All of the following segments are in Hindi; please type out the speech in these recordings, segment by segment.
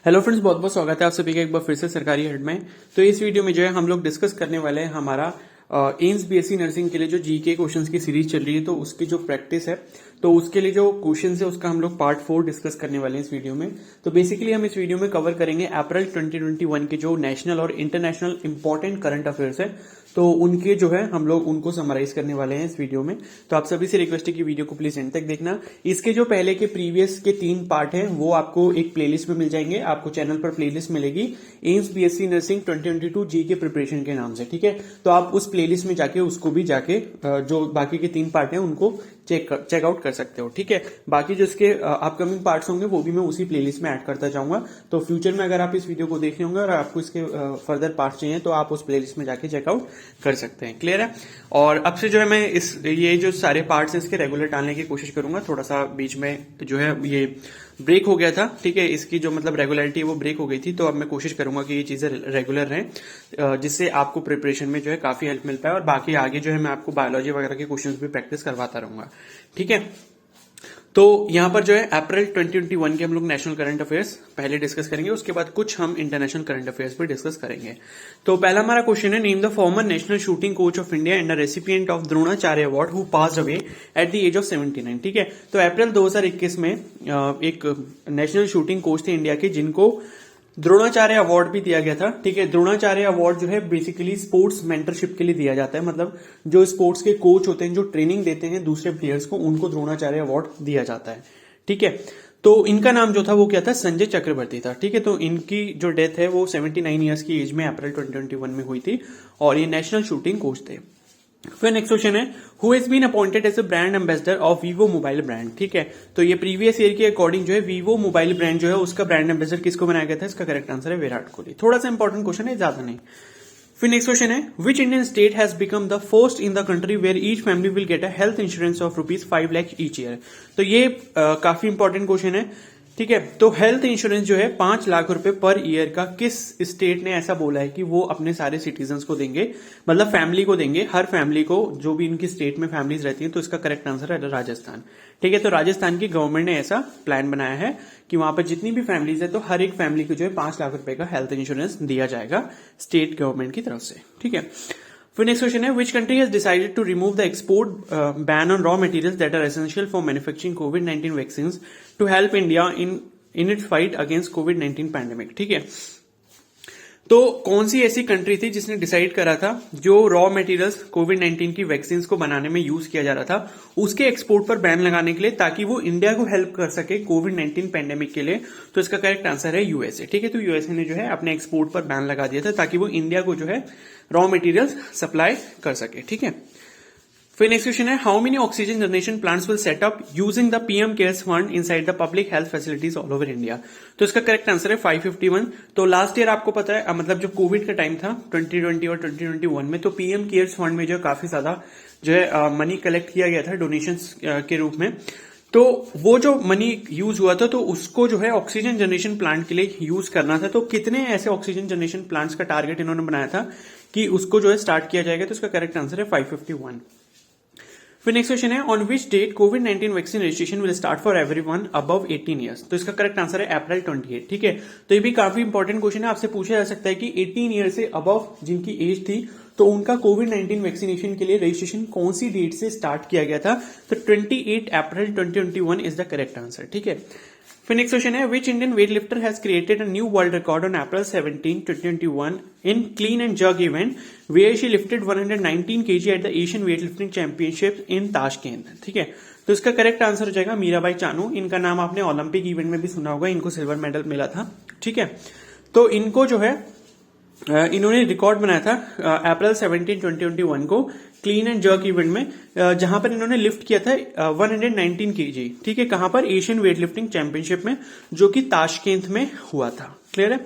हेलो फ्रेंड्स, बहुत बहुत स्वागत है आप सभी का एक बार फिर से सरकारी हेड में। तो इस वीडियो में जो है हम लोग डिस्कस करने वाले हैं हमारा एम्स बीएससी नर्सिंग के लिए जो जीके क्वेश्चंस की सीरीज चल रही है, तो उसकी जो प्रैक्टिस है, तो उसके लिए जो क्वेश्चंस है उसका हम लोग पार्ट 4 डिस्कस करने वाले हैं इस वीडियो में। तो बेसिकली हम इस वीडियो में कवर करेंगे अप्रैल 2021 के जो नेशनल और इंटरनेशनल इंपॉर्टेंट करंट अफेयर्स है, तो उनके जो है हम लोग उनको समराइज करने वाले हैं इस वीडियो में। तो आप सभी से रिक्वेस्ट है कि वीडियो को प्लीज एंड तक देखना। इसके जो पहले के प्रीवियस के 3 पार्ट हैं वो आपको एक प्लेलिस्ट में मिल जाएंगे, आपको चैनल पर प्लेलिस्ट मिलेगी एम्स बीएससी नर्सिंग 2022 जी के प्रिपरेशन के नाम से, ठीक है। तो आप उस प्लेलिस्ट में जाके उसको भी जाके जो बाकी के 3 पार्ट हैं उनको चेकआउट कर सकते हो, ठीक है। बाकी जो इसके अपकमिंग पार्ट्स होंगे वो भी मैं उसी प्लेलिस्ट में ऐड करता जाऊंगा। तो फ्यूचर में अगर आप इस वीडियो को देख रहे होंगे और आपको इसके फर्दर पार्ट्स चाहिए तो आप उस प्लेलिस्ट में जाके चेकआउट कर सकते हैं। क्लियर है। और अब से जो है मैं ये जो सारे पार्ट्स हैं इसके रेगुलर डालने की कोशिश करूंगा। थोड़ा सा बीच में जो है ये ब्रेक हो गया था, ठीक है, इसकी जो मतलब रेगुलरिटी है वो ब्रेक हो गई थी, तो अब मैं कोशिश करूंगा कि ये चीजें रेगुलर रहें, जिससे आपको प्रिपरेशन में जो है काफी हेल्प मिल पाए। और बाकी आगे जो है मैं आपको बायोलॉजी वगैरह के क्वेश्चंस भी प्रैक्टिस करवाता रहूंगा, ठीक है। तो यहां पर जो है अप्रैल 2021 के हम लोग नेशनल करंट अफेयर्स पहले डिस्कस करेंगे, उसके बाद कुछ हम इंटरनेशनल करंट अफेयर्स भी डिस्कस करेंगे। तो पहला हमारा क्वेश्चन है, name the former national shooting coach of India and the recipient of Dronacharya award who passed away at the age of 79, ठीक है। तो अप्रैल 2021 में एक नेशनल शूटिंग कोच थे इंडिया के जिनको द्रोणाचार्य अवार्ड भी दिया गया था, ठीक है। द्रोणाचार्य अवार्ड जो है बेसिकली स्पोर्ट्स मेंटरशिप के लिए दिया जाता है, मतलब जो स्पोर्ट्स के कोच होते हैं जो ट्रेनिंग देते हैं दूसरे प्लेयर्स को, उनको द्रोणाचार्य अवार्ड दिया जाता है, ठीक है। तो इनका नाम जो था वो क्या था, संजय चक्रवर्ती था, ठीक है। तो इनकी जो डेथ है वो 79 ईयर्स की एज में अप्रैल 2021 में हुई थी और ये नेशनल शूटिंग कोच थे। फिर नेक्स्ट क्वेश्चन है, who has been appointed as a brand ambassador of Vivo mobile brand, ठीक है। तो ये प्रीवियस ईयर के अकॉर्डिंग जो है वीवो मोबाइल ब्रांड जो है उसका ब्रांड एम्बेसडर किसको बनाया गया था, इसका करेक्ट आंसर है विराट कोहली। थोड़ा सा इंपॉर्टेंट क्वेश्चन है, ज्यादा नहीं। फिर नेक्स्ट क्वेश्चन है, which Indian state has become the first in the country where each family will get a health insurance of ₹5 lakh each year. तो ये काफी इंपॉर्टेंट क्वेश्चन है, ठीक है। तो हेल्थ इंश्योरेंस जो है 5 लाख रुपए पर ईयर का किस स्टेट ने ऐसा बोला है कि वो अपने सारे सिटीजन्स को देंगे, मतलब फैमिली को देंगे, हर फैमिली को, जो भी इनकी स्टेट में फैमिलीज रहती हैं। तो इसका करेक्ट आंसर है राजस्थान, ठीक है। तो राजस्थान की गवर्नमेंट ने ऐसा प्लान बनाया है कि वहां पर जितनी भी फैमिलीज है तो हर एक फैमिली को जो है 5 लाख रुपए का हेल्थ इंश्योरेंस दिया जाएगा स्टेट गवर्नमेंट की तरफ से, ठीक है। फिर नेक्स्ट क्वेश्चन है, which country has decided to remove the export ban on raw materials that are essential for manufacturing covid vaccine to help India in its fight against covid pandemic, ठीक है। तो कौन सी ऐसी कंट्री थी जिसने डिसाइड करा था जो रॉ मटेरियल्स कोविड-19 की वैक्सीन को बनाने में यूज किया जा रहा था उसके एक्सपोर्ट पर बैन लगाने के लिए, ताकि वो इंडिया को हेल्प कर सके कोविड-19 पैंडेमिक के लिए। तो इसका करेक्ट आंसर है यूएसए, ठीक है। तो यूएसए ने जो है अपने एक्सपोर्ट पर बैन लगा दिया था ताकि वो इंडिया को जो है रॉ मटेरियल्स सप्लाई कर सके, ठीक है। फिर नेक्स्ट क्वेश्चन है, how many oxygen generation plants will set up using the PM cares fund inside the public health facilities all over India. तो इसका करेक्ट आंसर है 551। तो लास्ट ईयर आपको पता है, मतलब जब कोविड का टाइम था 2020 और 2021 में, तो पीएम केयर्स फंड में जो है काफी ज्यादा जो है मनी कलेक्ट किया गया था डोनेशंस के रूप में। तो वो जो मनी यूज हुआ था तो उसको जो है ऑक्सीजन जनरेशन प्लांट के लिए यूज करना था। तो कितने ऐसे ऑक्सीजन जनरेशन प्लांट्स का टारगेट इन्होंने बनाया था कि उसको जो है स्टार्ट किया जाएगा, तो इसका करेक्ट आंसर है 551। फिर नेक्स्ट क्वेश्चन है, ऑन विच डेट कोविड-19 vaccine registration will start for everyone above 18 years. तो इसका करेक्ट आंसर है अप्रैल 28, ठीक है। तो ये भी काफी इंपॉर्टेंट क्वेश्चन है, आपसे पूछा जा सकता है कि 18 ईयर से अबव जिनकी एज थी तो उनका कोविड-19 वैक्सीनेशन के लिए रजिस्ट्रेशन कौन सी डेट से स्टार्ट किया गया था। तो 28 April 2021 is the correct answer, ठीक है। फिर नेक्स्ट क्वेश्चन है, which Indian weight lifter has created a new world record on April 17, 2021 in clean and jerk event where she lifted 119 kg at the Asian weight lifting championship in Tashkent, ठीक है। तो इसका करेक्ट आंसर हो जाएगा मीराबाई चानू। इनका नाम आपने ओलंपिक इवेंट में भी सुना होगा, इनको सिल्वर मेडल मिला था, ठीक है। तो इनको जो है इन्होंने रिकॉर्ड बनाया था अप्रैल 17, 2021 को क्लीन एंड जर्क इवेंट में, जहां पर इन्होंने लिफ्ट किया था 119 kg, ठीक है। कहां पर, एशियन वेट लिफ्टिंग चैंपियनशिप में, जो कि ताशकेंत में हुआ था। क्लियर है।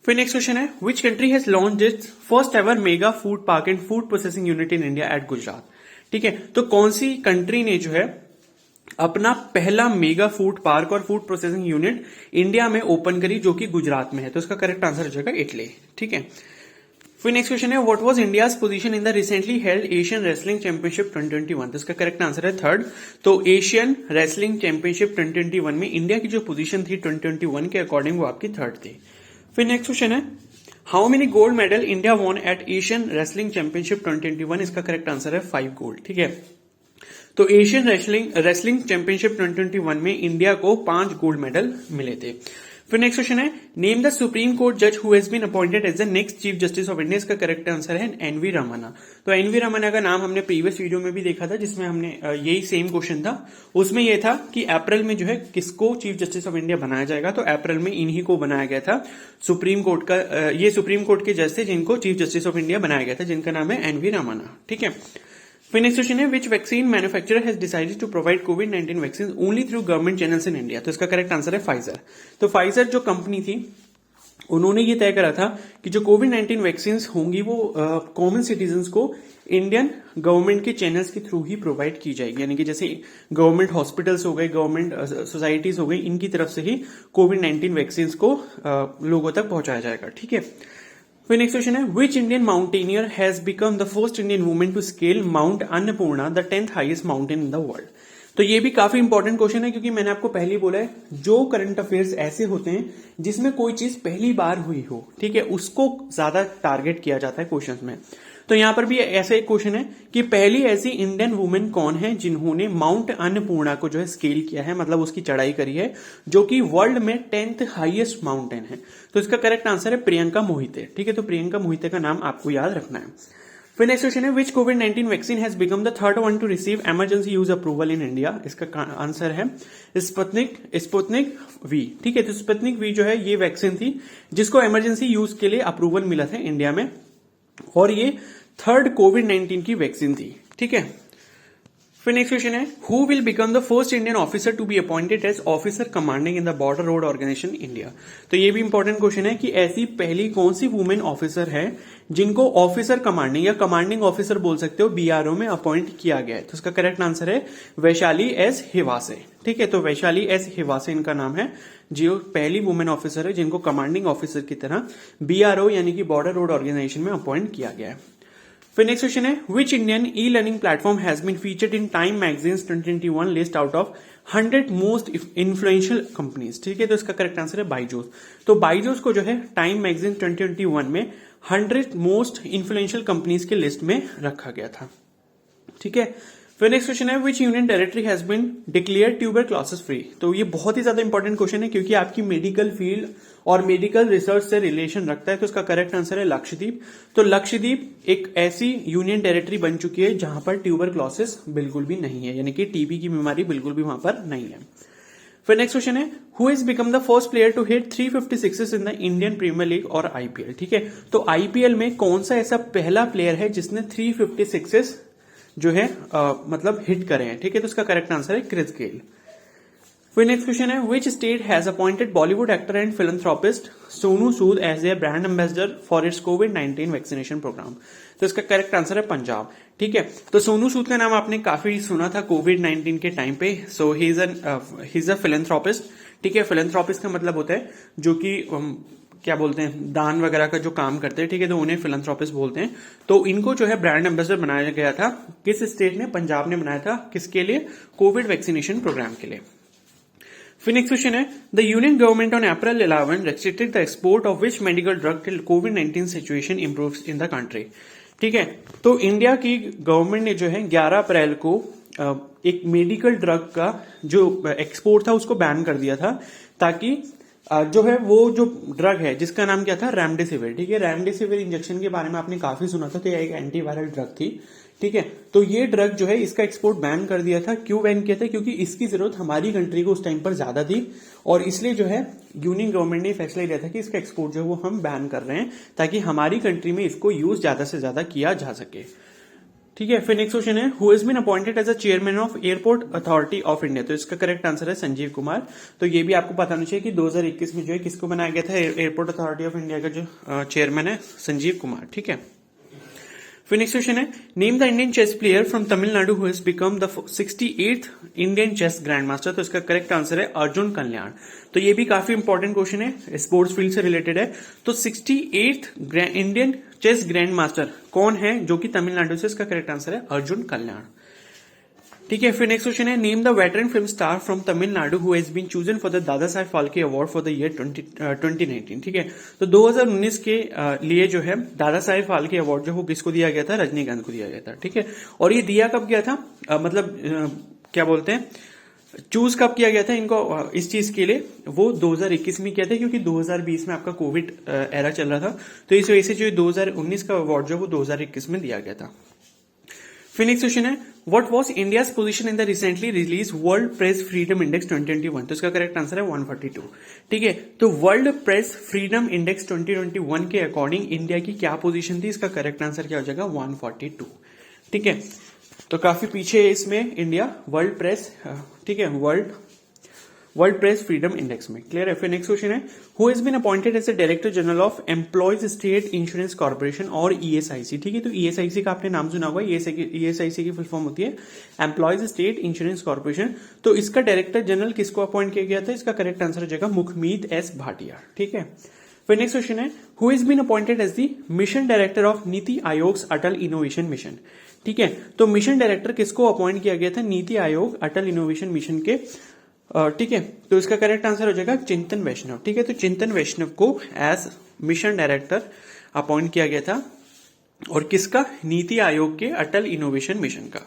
फिर नेक्स्ट क्वेश्चन है, which country has launched it's first ever mega food park and food processing unit in India at Gujarat, ठीक है। तो कौन सी कंट्री ने जो है अपना पहला मेगा फूड पार्क और फूड प्रोसेसिंग यूनिट इंडिया में ओपन करी, जो कि गुजरात में है। तो इसका करेक्ट आंसर हो जाएगा इटली, ठीक है। फिर नेक्स्ट क्वेश्चन है what was India's position in the recently held Asian wrestling championship 2021। तो इसका करेक्ट आंसर है थर्ड। तो एशियन रेसलिंग चैंपियनशिप 2021 में इंडिया की जो पोजीशन थी 2021 के अकॉर्डिंग वो आपकी थर्ड थी। फिर नेक्स्ट क्वेश्चन है how many gold medal India won eight Asian wrestling championship 2021। इसका करेक्ट आंसर है 5 गोल्ड। ठीक है, तो एशियन रेसलिंग चैंपियनशिप 2021 में इंडिया को 5 गोल्ड मेडल मिले थे। फिर नेक्स्ट क्वेश्चन है नेम द सुप्रीम कोर्ट जज who has been appointed as the next chief justice of India. इसका करेक्ट आंसर है एनवी रमन्ना। तो एनवी रमन्ना का नाम हमने प्रीवियस वीडियो में भी देखा था जिसमें हमने यही सेम क्वेश्चन था। उसमें यह था कि अप्रैल में जो है किसको चीफ जस्टिस ऑफ इंडिया बनाया जाएगा, तो अप्रैल में इन्हीं को बनाया गया था सुप्रीम कोर्ट का। ये सुप्रीम कोर्ट के जज थे जिनको चीफ जस्टिस ऑफ इंडिया बनाया गया था, जिनका नाम है एनवी रमन्ना। ठीक है, फिर नेक्स्ट क्वेश्चन है which vaccine manufacturer has decided to provide कोविड-19 vaccine only through government channels in India. तो इसका करेक्ट आंसर है फाइजर। तो फाइजर जो कंपनी थी उन्होंने ये तय करा था कि जो कोविड-19 वैक्सीन होंगी वो कॉमन सिटीजन्स को इंडियन गवर्नमेंट के चैनल्स के थ्रू ही प्रोवाइड की जाएगी, यानी कि जैसे गवर्नमेंट हॉस्पिटल्स हो गए, गवर्नमेंट सोसाइटीज हो गई, इनकी तरफ से ही कोविड-19 वैक्सीन को लोगों तक पहुंचाया जाएगा। ठीक है, फिर नेक्स्ट क्वेश्चन है which Indian mountaineer has become the first Indian women to scale Mount Annapurna the 10th highest mountain in the world. तो ये भी काफी इंपॉर्टेंट क्वेश्चन है क्योंकि मैंने आपको पहले बोला है जो करंट अफेयर्स ऐसे होते हैं जिसमें कोई चीज पहली बार हुई हो, ठीक है, उसको ज्यादा टारगेट किया जाता है क्वेश्चन में। तो यहां पर भी ऐसा एक क्वेश्चन है कि पहली ऐसी इंडियन वुमेन कौन है जिन्होंने माउंट अन्नपूर्णा को जो है स्केल किया है, मतलब उसकी चढ़ाई करी है, जो कि वर्ल्ड में 10th हाईएस्ट माउंटेन है। तो इसका करेक्ट आंसर है प्रियंका मोहिते। ठीक है, तो प्रियंका मोहिते का नाम आपको याद रखना है। फिर नेक्स्ट क्वेश्चन है विच कोविड-19 vaccine has become the third one to receive emergency use approval in India. इसका आंसर है स्पुतनिक वी। ठीक है, तो स्पुतनिक वी जो है ये वैक्सीन थी जिसको इमरजेंसी यूज के लिए अप्रूवल मिला था इंडिया में, और ये थर्ड कोविड-19 की वैक्सीन थी। ठीक है, फिर नेक्स्ट क्वेश्चन है who will become the first Indian officer to be appointed as officer commanding in the border road organisation India. तो ये भी इंपॉर्टेंट क्वेश्चन है कि ऐसी पहली कौन सी वुमेन ऑफिसर है जिनको ऑफिसर कमांडिंग या कमांडिंग ऑफिसर बोल सकते हो बीआरओ में अपॉइंट किया गया है। तो इसका करेक्ट आंसर है वैशाली एस हिवासे। ठीक है, तो वैशाली एस हिवासे इनका नाम है, जो पहली वुमेन ऑफिसर है जिनको कमांडिंग ऑफिसर की तरह बीआरओ यानी कि बॉर्डर रोड ऑर्गेनाइजेशन में अपॉइंट किया गया है। फिर नेक्स्ट क्वेश्चन है which Indian e learning platform has been featured in Time magazines 2021 list out of 100 most influential companies. ठीक है, तो इसका करेक्ट आंसर है बाइजूस। तो बाइजूस को जो है टाइम मैगजीन 2021 में 100 मोस्ट इन्फ्लुएंशियल कंपनीज के लिस्ट में रखा गया था। ठीक है, फिर नेक्स्ट क्वेश्चन है which union territory has been declare tuberculosis free. तो ये बहुत ही ज्यादा इंपॉर्टेंट क्वेश्चन है क्योंकि आपकी मेडिकल फील्ड और मेडिकल रिसर्च से रिलेशन रखता है। तो इसका करेक्ट आंसर है लक्षद्वीप। तो लक्षद्वीप एक ऐसी यूनियन टेरिटरी बन चुकी है जहां पर ट्यूबरक्लोसिस बिल्कुल भी नहीं है, यानी कि टीबी की बीमारी बिल्कुल भी वहां पर नहीं है। फिर नेक्स्ट क्वेश्चन है who has become the first player to hit 350 sixes in the Indian Premier League और आईपीएल। ठीक है, तो आईपीएल में कौन सा ऐसा पहला प्लेयर है जिसने 350 सिक्सेस जो है मतलब हिट करे हैं। ठीक है, तो इसका करेक्ट आंसर है क्रिस गेल। फिर नेक्स्ट क्वेश्चन है which state has appointed Bollywood actor and philanthropist Sonu Sood as a brand ambassador for its कोविड-19 वैक्सीनेशन प्रोग्राम। तो इसका करेक्ट आंसर है पंजाब। ठीक है, तो सोनू सूद का नाम आपने काफी सुना था कोविड-19 के टाइम पे। सो ही इज अ फिलैंथ्रोपिस्ट। ठीक है, फिलैंथ्रोपिस्ट का मतलब होता है जो कि क्या बोलते हैं दान वगैरह का जो काम करते हैं। ठीक है, तो उन्हें फिलैंथ्रोपिस्ट बोलते हैं। तो इनको जो है ब्रांड एम्बेसडर बनाया गया था किस स्टेट ने? पंजाब ने बनाया था। किसके लिए? कोविड वैक्सीनेशन प्रोग्राम के लिए। फिर नेक्स्ट क्वेश्चन है the union government on April 11 restricted the export of which medical drug till covid situation improves in the country. ठीक है, तो इंडिया की गवर्नमेंट ने जो है 11 अप्रैल को एक मेडिकल ड्रग का जो एक्सपोर्ट था उसको बैन कर दिया था, ताकि जो है वो जो ड्रग है जिसका नाम क्या था? रेमडेसिविर। ठीक है, रेमडेसिविर इंजेक्शन के बारे में आपने काफी सुना था। तो ये एक एंटीवायरल ड्रग थी। ठीक है, तो ये ड्रग जो है इसका एक्सपोर्ट बैन कर दिया था। क्यों बैन किया था? क्योंकि इसकी जरूरत हमारी कंट्री को उस टाइम पर ज्यादा थी, और इसलिए जो है यूनियन गवर्नमेंट ने फैसला लिया था कि इसका एक्सपोर्ट जो है वो हम बैन कर रहे हैं, ताकि हमारी कंट्री में इसको यूज ज्यादा से ज्यादा किया जा सके। ठीक है, फिर नेक्स्ट क्वेश्चन है who has been appointed as a chairman of airport authority of India. तो इसका करेक्ट आंसर है संजीव कुमार। तो ये भी आपको पता होना चाहिए कि 2021 में जो है किसको बनाया गया था एयरपोर्ट अथॉरिटी ऑफ इंडिया का जो चेयरमैन है? संजीव कुमार। ठीक है, फिर नेक्स्ट क्वेश्चन है, name the Indian chess player from Tamil Nadu who has become the 68th Indian chess grandmaster. तो इसका करेक्ट आंसर है अर्जुन कल्याण। तो ये भी काफी इंपॉर्टेंट क्वेश्चन है, स्पोर्ट्स फील्ड से रिलेटेड है। तो 68th Indian chess grand master कौन है जो कि तमिलनाडु से? इसका करेक्ट आंसर है अर्जुन कल्याण। ठीक है, फिर नेक्स्ट क्वेश्चन है, name the veteran film star from Tamil Nadu who has been chosen for the Dada Saheb Phalke award for the year 2019। ठीक है, तो 2019 के लिए जो है दादा साहेब फाल्के अवार्ड जो वो किसको दिया गया था? रजनीकांत को दिया गया था। ठीक है, और ये दिया कब गया था? क्या बोलते हैं, चूज कब किया गया था इनको इस चीज के लिए? वो 2021 में किया था, क्योंकि 2020 में आपका कोविड एरा चल रहा था, तो इस वजह से जो 2019 का अवार्ड जो वो 2021 में दिया गया था। फिर नेक्स्ट क्वेश्चन है, what was India's position in the recently release world press freedom index 2021? तो इसका करेक्ट आंसर है 142। ठीक है, तो वर्ल्ड प्रेस फ्रीडम इंडेक्स 2021 के अकॉर्डिंग इंडिया की क्या पोजीशन थी? इसका करेक्ट आंसर क्या हो जाएगा? 142। ठीक है, तो काफी पीछे है इसमें इंडिया वर्ल्ड प्रेस, ठीक है, वर्ल्ड प्रेस फ्रीडम इंडेक्स में। क्लियर है? फिर नेक्स्ट क्वेश्चन है, who has been appointed as the director general of employees state insurance corporation और ईएसआईसी। ठीक है, तो ईएसआईसी का आपने नाम सुना होगा, ईएसआईसी की फुल फॉर्म होती है एम्प्लॉयज स्टेट इंश्योरेंस कॉर्पोरेशन। तो इसका डायरेक्टर जनरल किसको अपॉइंट किया गया था? इसका करेक्ट आंसर हो जाएगा मुखमीत एस भाटिया। ठीक है, फिर नेक्स्ट क्वेश्चन है, who has been appointed as the mission director of NITI Aayog Atal innovation mission. ठीक है, तो मिशन डायरेक्टर किसको अपॉइंट किया गया था? नीति आयोग अटल इनोवेशन मिशन के। ठीक है, तो इसका करेक्ट आंसर हो जाएगा चिंतन वैष्णव। ठीक है, तो चिंतन वैष्णव को एज मिशन डायरेक्टर अपॉइंट किया गया था, और किसका? नीति आयोग के अटल इनोवेशन मिशन का।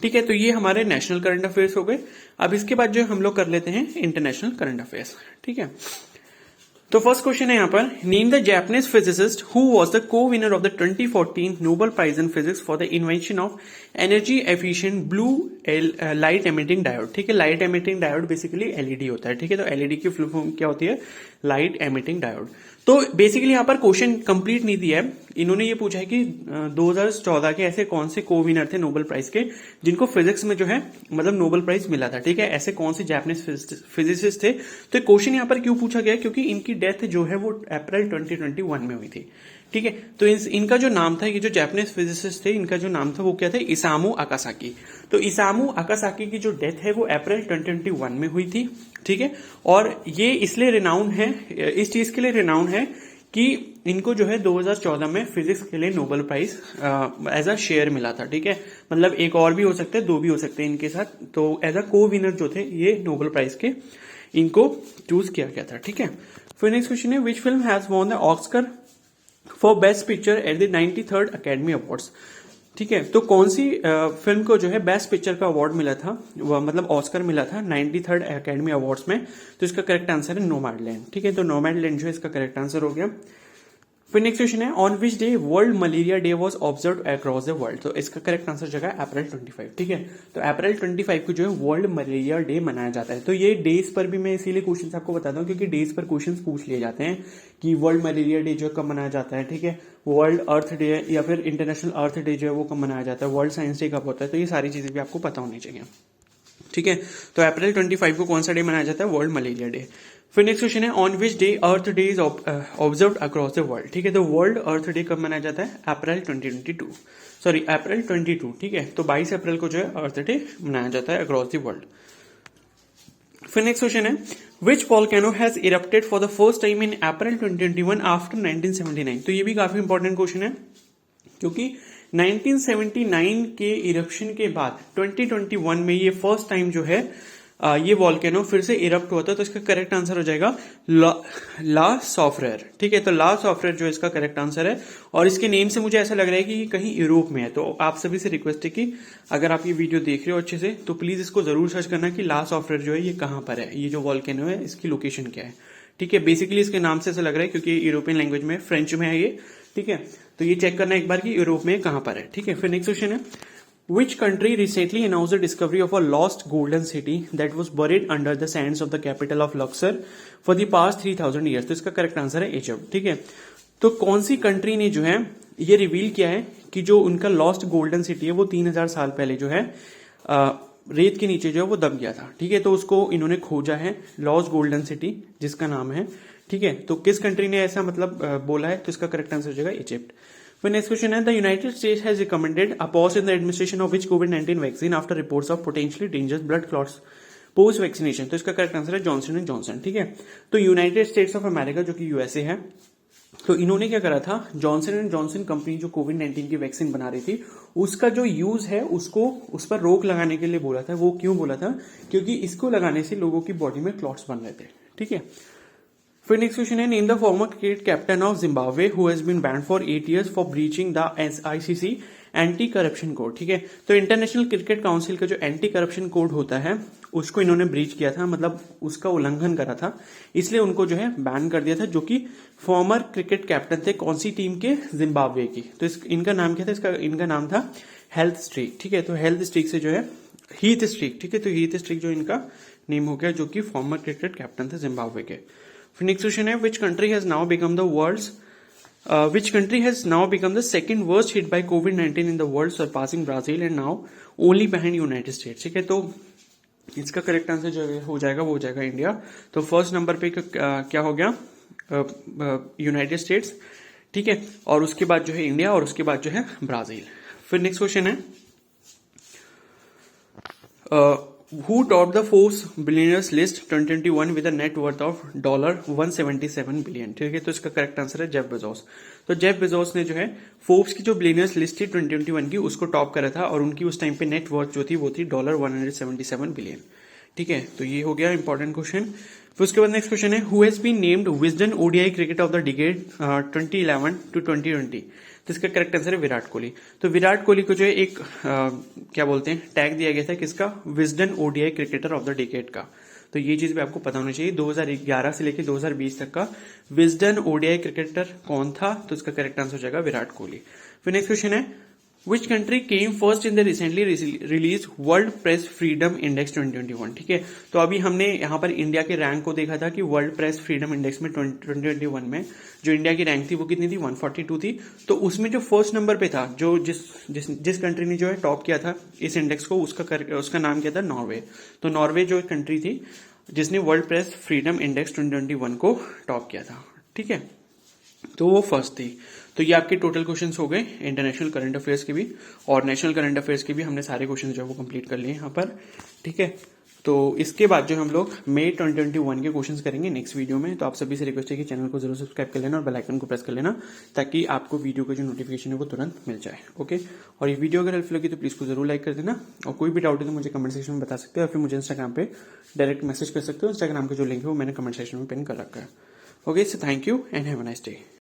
ठीक है, तो ये हमारे नेशनल करंट अफेयर्स हो गए। अब इसके बाद जो हम लोग कर लेते हैं इंटरनेशनल करंट अफेयर्स। ठीक है, तो फर्स्ट क्वेश्चन है यहाँ पर, name the Japanese physicist who was the co winner of the 2014 Nobel prize in physics for the invention of energy efficient blue light emitting diode. ठीक है, light emitting diode basically LED होता है। ठीक है, तो एलईडी की फुल फॉर्म क्या होती है? Light emitting diode. तो बेसिकली यहाँ पर क्वेश्चन कंप्लीट नहीं दिया है, इन्होंने ये पूछा है कि 2014 के ऐसे कौन से को विनर थे नोबेल प्राइज के जिनको फिजिक्स में जो है मतलब नोबेल प्राइज मिला था। ठीक है, ऐसे कौन से जापानीज फिजिसिस्ट थे। तो क्वेश्चन यहाँ पर क्यों पूछा गया? क्योंकि इनकी डेथ जो है वो अप्रैल 2021 में हुई थी। ठीक है, तो इनका जो नाम था, ये जो जापानीज फिजिसिस्ट थे, इनका जो नाम था वो क्या था? इसामू अकासाकी। तो इसामू अकासाकी की जो डेथ है वो अप्रैल 2021 में हुई थी। ठीक है, और ये इसलिए रिनाउंड है, इस चीज के लिए रिनाउंड है कि इनको जो है 2014 में फिजिक्स के लिए Nobel prize as a share मिला था। ठीक है, मतलब एक और भी हो सकता है, दो भी हो सकते हैं इनके साथ। तो एज अ को विनर जो थे ये नोबेल प्राइज के, इनको चूज किया गया था। ठीक है, फिर नेक्स्ट क्वेश्चन है, which film has won the Oscar for best picture at the 93rd academy awards. ठीक है, तो कौन सी फिल्म को जो है बेस्ट पिक्चर का अवार्ड मिला था, मतलब ऑस्कर मिला था 93rd अकेडमी अवार्ड्स में? तो इसका करेक्ट आंसर है नोमैडलैंड। ठीक है, तो नोमैडलैंड जो है इसका करेक्ट आंसर हो गया। फिर नेक्स्ट क्वेश्चन है, on which day world malaria day was observe across the world. तो इसका करेक्ट आंसर जगह अप्रैल 25। ठीक है, तो अप्रैल 25 को जो है वर्ल्ड मलेरिया डे मनाया जाता है। तो ये डेज पर भी मैं इसीलिए क्वेश्चन आपको बताता हूँ क्योंकि डेज पर क्वेश्चन पूछ लिए जाते हैं कि वर्ल्ड मलेरिया डे जो कब मनाया जाता है। ठीक है, वर्ल्ड अर्थ डे या फिर इंटरनेशनल अर्थ डे जो है वो कब मनाया जाता है, वर्ल्ड साइंस डे कब होता है। तो ये सारी चीजें भी आपको पता होनी चाहिए। ठीक है, तो अप्रैल 25 को कौन सा डे मनाया जाता है? World malaria day. फिर नेक्स्ट क्वेश्चन है, on which day earth day is observe across the world. ठीक है, तो वर्ल्ड अर्थ डे कब मनाया जाता है? अप्रैल 22। ठीक है, तो 22 अप्रैल को जो है अर्थ डे मनाया जाता है अक्रॉस द वर्ल्ड। फिर नेक्स्ट क्वेश्चन है, which volcano has erupted for the first time in April 2021 after 1979। तो ये भी काफी इंपॉर्टेंट क्वेश्चन है क्योंकि 1979 के इरप्शन के बाद 2021 में ये फर्स्ट टाइम जो है ये वॉल्केनो फिर से इरप्ट हुआ था। तो इसका करेक्ट आंसर हो जाएगा ला सॉफ्रेयर। ठीक है, तो ला सॉफ्रेयर जो इसका करेक्ट आंसर है, और इसके नेम से मुझे ऐसा लग रहा है कि ये कहीं यूरोप में है। तो आप सभी से रिक्वेस्ट है कि अगर आप ये वीडियो देख रहे हो अच्छे से तो प्लीज इसको जरूर सर्च करना कि ला सॉफ्रेयर जो है ये कहां पर है, ये जो वॉल्केनो है इसकी लोकेशन क्या है। ठीक है, बेसिकली इसके नाम से ऐसा लग रहा है क्योंकि यूरोपियन लैंग्वेज में, फ्रेंच में है ये। ठीक है, तो ये चेक करना एक बार कि यूरोप में कहां पर है। ठीक है, फिर नेक्स्ट क्वेश्चन है, Which country recently announced the discovery of a lost golden city that was buried under the sands of the capital of Luxor for the past 3000 years? तो इसका करेक्ट आंसर है इजिप्ट। ठीक है, तो कौन सी कंट्री ने जो है ये रिवील किया है कि जो उनका लॉस्ट गोल्डन सिटी है वो 3000 साल पहले जो है रेत के नीचे जो है वो दब गया था। ठीक है, तो उसको इन्होंने खोजा है, लॉस्ट गोल्डन सिटी जिसका नाम है। ठीक है, तो किस कंट्री ने ऐसा मतलब बोला है? तो इसका करेक्ट आंसर हो जाएगा इजिप्ट। फिर नेक्स्ट क्वेश्चन है, the United states has recommended a pause in the administration of which कोविड-19 vaccine after reports of potentially dangerous blood clots post vaccination. तो इसका करेक्ट आंसर है जॉनसन एंड जॉनसन। ठीक है, तो यूनाइटेड स्टेट्स ऑफ अमेरिका जो कि यूएसए है, तो इन्होंने क्या करा था, जॉनसन एंड जॉनसन कंपनी जो कोविड-19 की वैक्सीन बना रही थी उसका जो यूज है उसको उस पर रोक लगाने के लिए बोला था। वो क्यों बोला था, क्योंकि इसको लगाने से लोगों की बॉडी में क्लॉट्स बन रहे थे। ठीक है, फिर नेक्स्ट क्वेश्चन है, name the former cricket captain of Zimbabwe who has been banned for 8 years for breaching the ICC anti corruption code. ठीक है, तो इंटरनेशनल क्रिकेट काउंसिल का जो एंटी करप्शन कोड होता है उसको इन्होंने ब्रीच किया था, मतलब उसका उल्लंघन करा था, इसलिए उनको जो है बैन कर दिया था, जो कि फॉर्मर क्रिकेट कैप्टन थे कौन सी टीम के, जिम्बाब्वे की। तो इनका नाम क्या था, इनका नाम था हेल्थ स्ट्रीक। ठीक है, तो हेल्थ स्ट्रीक से जो है हीथ स्ट्रीक। ठीक है, तो हीथ स्ट्रीक जो इनका नेम हो गया, जो कि फॉर्मर क्रिकेट कैप्टन थे जिम्बाब्वे के। फिर नेक्स्ट क्वेश्चन है, which country has now become the world's which country has now become the second worst hit by COVID-19 in the world, surpassing Brazil and now only behind United States। ठीक है, तो इसका करेक्ट आंसर जो हो जाएगा वो हो जाएगा इंडिया। तो फर्स्ट नंबर पे क्या हो गया, यूनाइटेड स्टेट्स। ठीक है, और उसके बाद जो है इंडिया, और उसके बाद जो है ब्राजील। फिर नेक्स्ट क्वेश्चन है, who topped the Forbes billionaires list 2021 with a net worth of $177 billion। ठीक है, तो इसका करेक्ट आंसर है जेफ बेजोस। तो जेफ बेजोस ने जो है फोर्ब्स की जो बिलियनियर्स लिस्ट थी 2021 की उसको टॉप करा था, और उनकी उस टाइम पे नेट वर्थ जो थी वो थी $177 बिलियन। ठीक है, तो ये हो गया इंपॉर्टेंट क्वेश्चन। फिर उसके बाद नेक्स्ट क्वेश्चन है, who has been named Wisden ODI cricket of the decade 2011 to 2020। तो इसका करेक्ट आंसर है विराट कोहली। तो विराट कोहली को जो है एक क्या बोलते हैं टैग दिया गया था, किसका, Wisden ODI cricketer of the decade का। तो ये चीज भी आपको पता होनी चाहिए, 2011 से लेकर 2020 तक का विजडन ओडीआई क्रिकेटर कौन था। तो इसका करेक्ट आंसर हो जाएगा विराट कोहली। फिर नेक्स्ट क्वेश्चन है, which country came first in the recently release world press freedom index 2021। ठीक है, तो अभी हमने यहाँ पर इंडिया के रैंक को देखा था कि वर्ल्ड प्रेस फ्रीडम इंडेक्स में 2021 में जो इंडिया की रैंक थी वो कितनी थी, 142 थी। तो उसमें जो फर्स्ट नंबर पे था, जो जिस कंट्री ने जो है टॉप किया था इस इंडेक्स को, उसका नाम क्या था, नॉर्वे। तो नॉर्वे जो कंट्री थी जिसने वर्ल्ड प्रेस फ्रीडम इंडेक्स 2021 को टॉप किया था। ठीक है, तो वो फर्स्ट थी। तो ये आपके टोटल क्वेश्चंस हो गए इंटरनेशनल करंट अफेयर्स के भी, और नेशनल करंट अफेयर्स के भी हमने सारे क्वेश्चंस जो है वो कंप्लीट कर लिए यहाँ पर। ठीक है, तो इसके बाद जो हम लोग मई 2021 के क्वेश्चंस करेंगे नेक्स्ट वीडियो में। तो आप सभी से रिक्वेस्ट है कि चैनल को जरूर सब्सक्राइब कर लेना और बेल आइकन को प्रेस कर लेना, ताकि आपको वीडियो का जो नोटिफिकेशन है वो तुरंत मिल जाए। ओके, और ये वीडियो अगर हेल्पफुल लगी तो प्लीज को जरूर लाइक कर देना, और कोई भी डाउट है तो मुझे कमेंट सेक्शन में बता सकते हो, या फिर मुझे इंस्टाग्राम पे डायरेक्ट मैसेज कर सकते हो। इंस्टाग्राम का जो लिंक है वो मैंने कमेंट सेक्शन में पिन कर रखा है। Okay, so thank you and have a nice day.